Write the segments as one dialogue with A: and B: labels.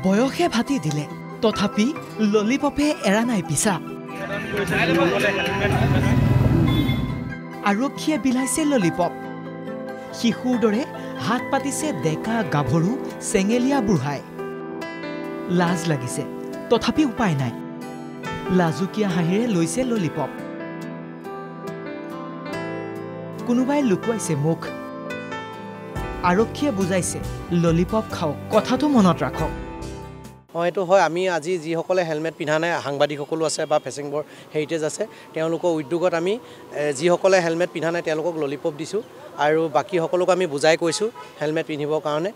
A: বয়সে ভাতি দিলে তথাপি ললিপপে এৰা নাই পিছা আৰক্ষীয়ে বিলাইছে ললিপপ শিশুৰ দৰে হাত পাতিছে ডেকা গাভৰু চেঙেলীয়া বুঢ়াই লাজ লাগিছে তথাপি উপায় নাই লাজুকীয়া হাঁহিৰে লৈছে ললিপপ কোনোবাই লুকুৱাইছে মুখ আৰক্ষীয়ে বুজাইছে ললিপপ খাওক কথাটো মনত ৰাখক
B: হয়তো হয় আমি আজি যিসকলে হেলমেট পিন্ধা নাই সাংবাদিকসকলো আছে বা ফেচিংবৰ হেৰিটেজ আছে তেওঁলোকৰ উদ্যোগত আমি যিসকলে হেলমেট পিন্ধা নাই তেওঁলোকক ললিপপ দিছোঁ আৰু বাকী সকলোক আমি বুজাই কৈছোঁ হেলমেট পিন্ধিবৰ কাৰণে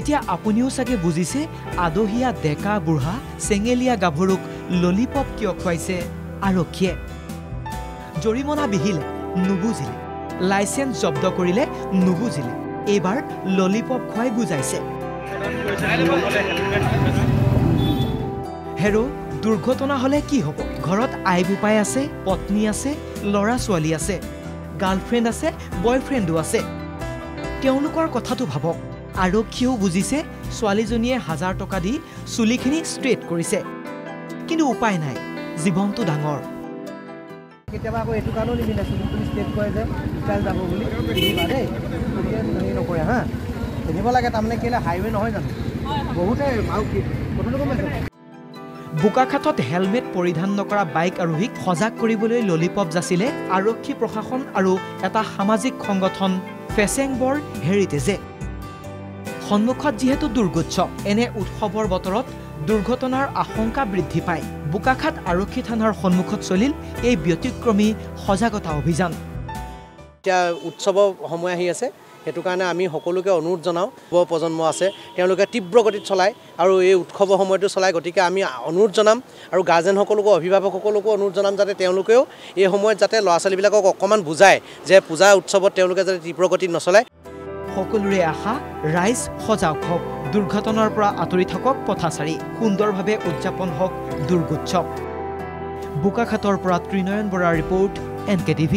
A: এতিয়া আপুনিও চাগে বুজিছে আদহীয়া ডেকা বুঢ়া চেঙেলীয়া গাভৰুক ললিপপ কিয় খুৱাইছে আৰক্ষীয়ে জৰিমনা বিহিলে নুবুজিলে লাইচেন্স জব্দ কৰিলে নুবুজিলে এইবাৰ ললিপপ খুৱাই বুজাইছে হেৰো দুৰ্ঘটনা হলে কি হ'ব ঘৰত আই বোপাই আছে পত্নী আছে ল'ৰা ছোৱালী আছে গাৰ্লফ্ৰেণ্ড আছে বয়ফ্ৰেণ্ডো আছে তেওঁলোকৰ কথাটো ভাবক আৰক্ষীয়েও বুজিছে ছোৱালীজনীয়ে 1000 টকা দি চুলিখিনি ষ্ট্ৰেট কৰিছে কিন্তু উপায় নাই জীৱনটো ডাঙৰ
B: কেতিয়াবা আকৌ এইটো কাৰণেও নিমিলে চুলিখিনি ষ্ট্ৰেট কৰে যে ষ্টাইল যাব বুলি নকৰে হা পিন্ধিব লাগে তাৰমানে কেলে হাইৱে নহয় জানো বহুতে কথাটো গম পাইছে
A: বোকাখাটত হেলমেট পৰিধান নকৰা বাইক আৰোহীক সজাগ কৰিবলৈ ললিপপ যাচিলে আৰক্ষী প্ৰশাসন আৰু এটা সামাজিক সংগঠন ফেচেংবৰ হেৰিটেজে সন্মুখত যিহেতু দুৰ্গোৎসৱ এনে উৎসৱৰ বতৰত দুৰ্ঘটনাৰ আশংকা বৃদ্ধি পায় বোকাখাট আৰক্ষী থানাৰ সন্মুখত চলিল এই ব্যতিক্ৰমী সজাগতা অভিযান
B: এতিয়া উৎসৱৰ সময় আহি আছে সেইটো কাৰণে আমি সকলোকে অনুৰোধ জনাওঁ যুৱ প্ৰজন্ম আছে তেওঁলোকে তীব্ৰ গতিত চলায় আৰু এই উৎসৱৰ সময়টো চলায় গতিকে আমি অনুৰোধ জনাম আৰু গাৰ্জেনসকলকো অভিভাৱকসকলকো অনুৰোধ জনাম যাতে তেওঁলোকেও এই সময়ত যাতে ল'ৰা ছোৱালীবিলাকক অকণমান বুজায় যে পূজা উৎসৱত তেওঁলোকে যাতে তীব্ৰ গতিত নচলায়
A: সকলোৰে আশা ৰাইজ সজাগ হওক দুৰ্ঘটনাৰ পৰা আঁতৰি থাকক পথাচাৰী সুন্দৰভাৱে উদযাপন হওক দুৰ্গোৎসৱ বোকাখাটৰ পৰা ত্ৰিনয়ন বৰাৰ ৰিপৰ্ট NKTV